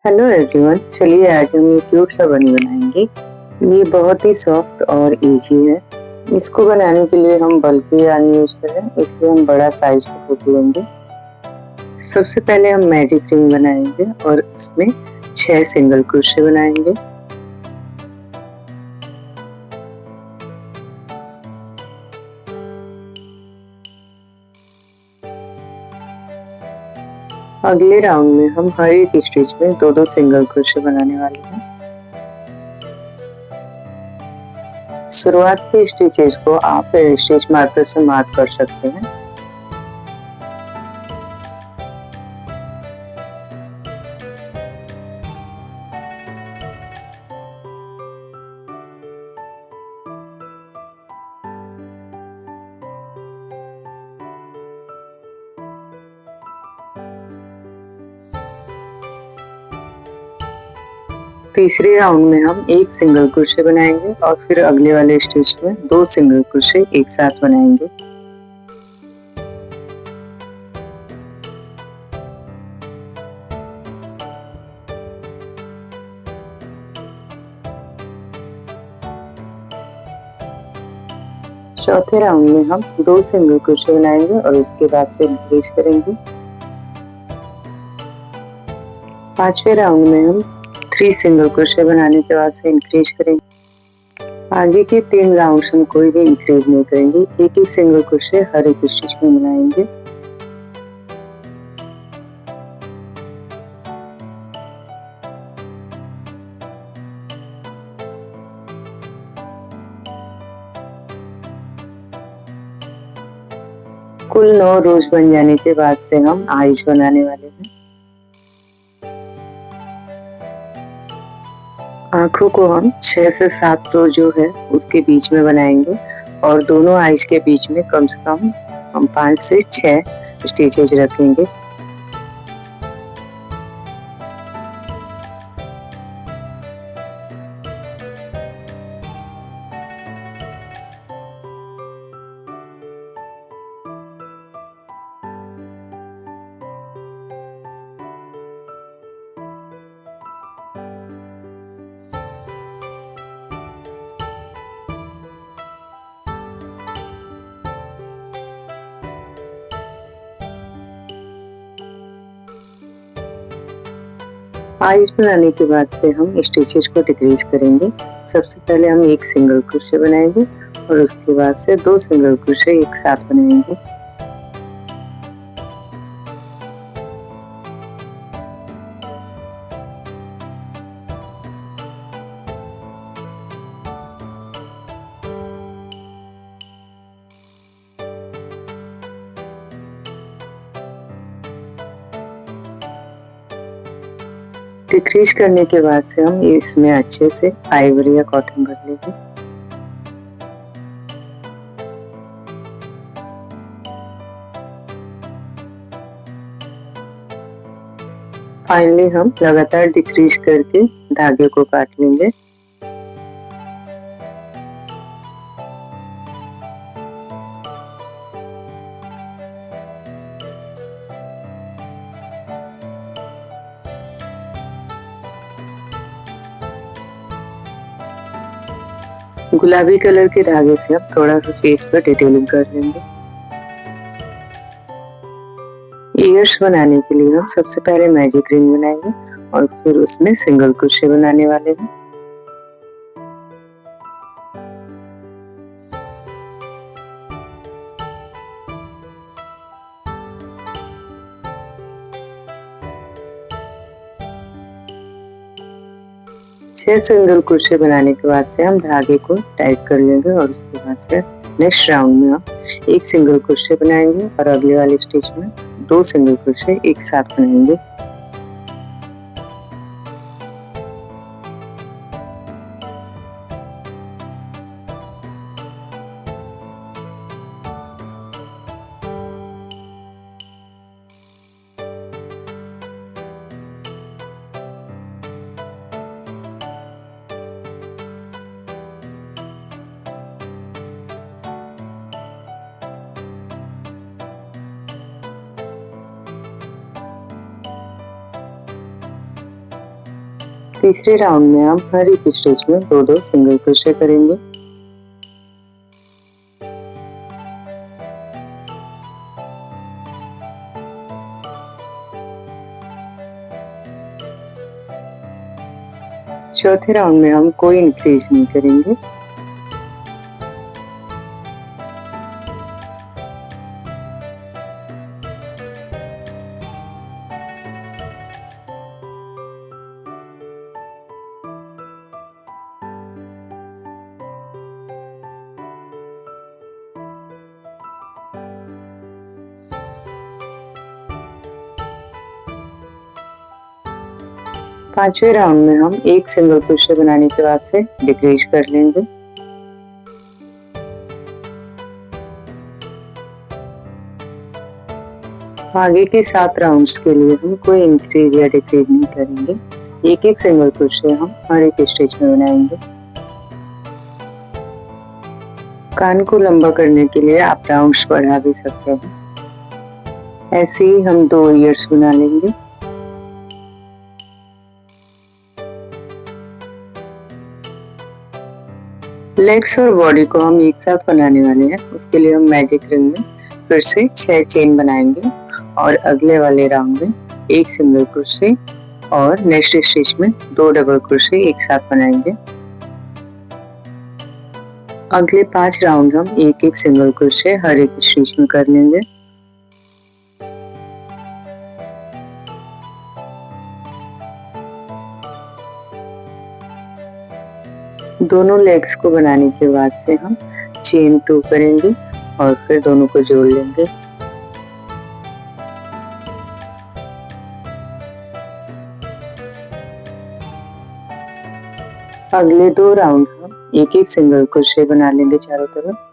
Hello everyone, चलिए आज हम ये क्यूट सा बनी बनाएंगे। ये बहुत ही सॉफ्ट और इजी है। इसको बनाने के लिए हम बल्कि यार्न यूज करें, इसलिए हम बड़ा साइज का फूट लेंगे। सबसे पहले हम मैजिक रिंग बनाएंगे और इसमें 6 सिंगल क्रोशे बनाएंगे। अगले राउंड में हम हर एक स्टिच में दो दो सिंगल क्रोशे बनाने वाले हैं। शुरुआत के स्टिचेस को आप स्टिच मार्कर से मार्क कर सकते हैं। तीसरे राउंड में हम एक सिंगल क्रोशे बनाएंगे और फिर अगले वाले स्टिच में दो सिंगल क्रोशे एक साथ बनाएंगे। चौथे राउंड में हम दो सिंगल क्रोशे बनाएंगे और उसके बाद से इंक्रीज करेंगे। पांचवें राउंड में हम 3 सिंगल क्रोशे बनाने के बाद से इंक्रीज करेंगे। आगे के 3 राउंड्स हम कोई भी इंक्रीज नहीं करेंगे, एक एक सिंगल क्रोशे हर एक स्टिच में बनाएंगे। कुल 9 रोज बन जाने के बाद से हम आईज बनाने वाले हैं। आंखों को हम 6 से 7 रो जो है उसके बीच में बनाएंगे और दोनों आईज के बीच में कम से कम हम 5 से 6 स्टिचेज रखेंगे। आईज बनाने के बाद से हम स्टिचेस को डिक्रीज करेंगे। सबसे पहले हम एक सिंगल क्रोशे बनाएंगे और उसके बाद से दो सिंगल क्रोशे एक साथ बनाएंगे। डिक्रीज करने के बाद से हम इसमें अच्छे से आइवरी या कॉटन भर लेंगे। फाइनली हम लगातार डिक्रीज करके धागे को काट लेंगे। गुलाबी कलर के धागे से हम थोड़ा सा फेस पर डिटेलिंग कर लेंगे। ईयर्स बनाने के लिए हम सबसे पहले मैजिक रिंग बनाएंगे और फिर उसमें सिंगल क्रोशे बनाने वाले हैं। छह सिंगल क्रोशे बनाने के बाद से हम धागे को टाइट कर लेंगे और उसके बाद से नेक्स्ट राउंड में हम एक सिंगल क्रोशे बनाएंगे और अगले वाले स्टिच में दो सिंगल क्रोशे एक साथ बनाएंगे। तीसरे राउंड में हम हर एक स्टिच में 2-2 सिंगल क्रोशे करेंगे। चौथे राउंड में हम कोई इंक्रीज नहीं करेंगे। पांचवें राउंड में हम एक सिंगल क्रोशे बनाने के बाद से डिक्रीज कर लेंगे। आगे के 7 राउंड्स के लिए हम कोई इंक्रीज या डिक्रीज नहीं करेंगे। एक एक सिंगल क्रोशे हम हर एक स्टिच में बनाएंगे। कान को लंबा करने के लिए आप राउंड्स बढ़ा भी सकते हैं। ऐसे ही हम 2 ईयर्स बना लेंगे। लेग्स और बॉडी को हम एक साथ बनाने वाले हैं। उसके लिए हम मैजिक रिंग में फिर से 6 चेन बनाएंगे और अगले वाले राउंड में एक सिंगल क्रोशे और नेक्स्ट स्टिच में 2 डबल क्रोशे एक साथ बनाएंगे। अगले 5 राउंड हम एक एक सिंगल क्रोशे हर एक स्टिच में कर लेंगे। दोनों लेग्स को बनाने के बाद से हम चेन 2 करेंगे और फिर दोनों को जोड़ लेंगे। अगले 2 राउंड हम एक एक सिंगल क्रोशे बना लेंगे चारों तरफ।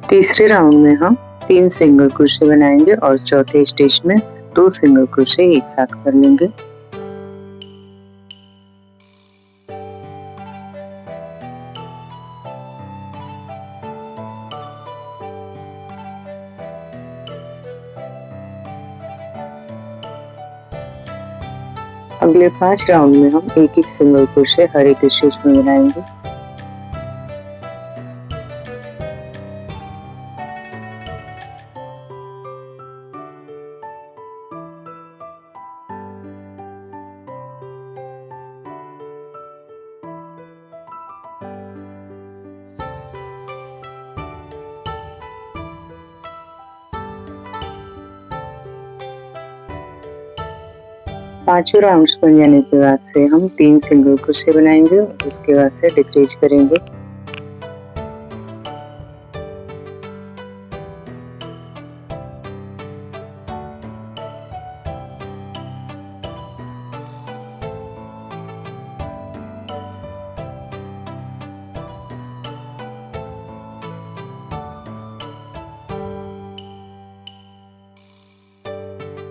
तीसरे राउंड में हम 3 सिंगल क्रोशे बनाएंगे और चौथे स्टिच में 2 सिंगल क्रोशे एक साथ कर लेंगे। अगले 5 राउंड में हम एक एक सिंगल क्रोशे हर एक स्टिच में बनाएंगे। पांचों राउंड्स बन जाने के बाद से हम 3 सिंगल क्रोशे बनाएंगे और उसके बाद से डिक्रीज करेंगे।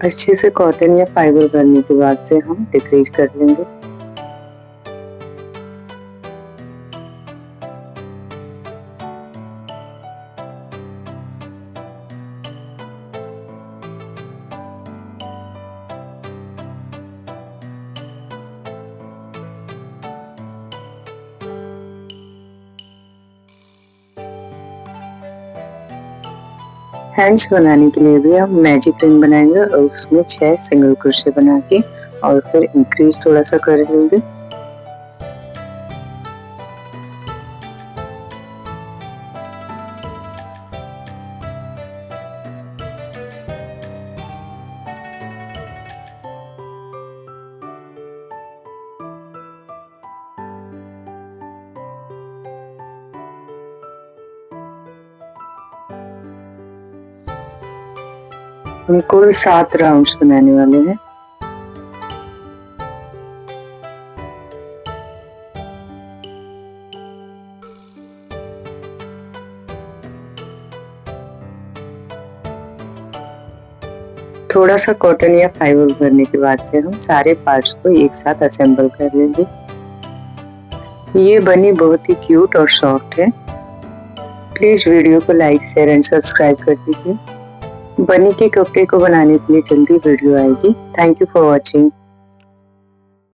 अच्छे से कॉटन या फाइबर करने के बाद से हम डिक्रीज कर लेंगे। हैंड्स बनाने के लिए भी हम मैजिक रिंग बनाएंगे और उसमें 6 सिंगल क्रोशे बना के और फिर इंक्रीज थोड़ा सा कर लेंगे। हम कुल 7 राउंड्स बनाने वाले हैं। थोड़ा सा कॉटन या फाइबर भरने के बाद से हम सारे पार्ट्स को एक साथ असेंबल कर लेंगे। ये बनी बहुत ही क्यूट और सॉफ्ट है। प्लीज वीडियो को लाइक, शेयर एंड सब्सक्राइब कर दीजिए। बनी के कपड़े को बनाने के लिए जल्दी वीडियो आएगी। Thank you for watching.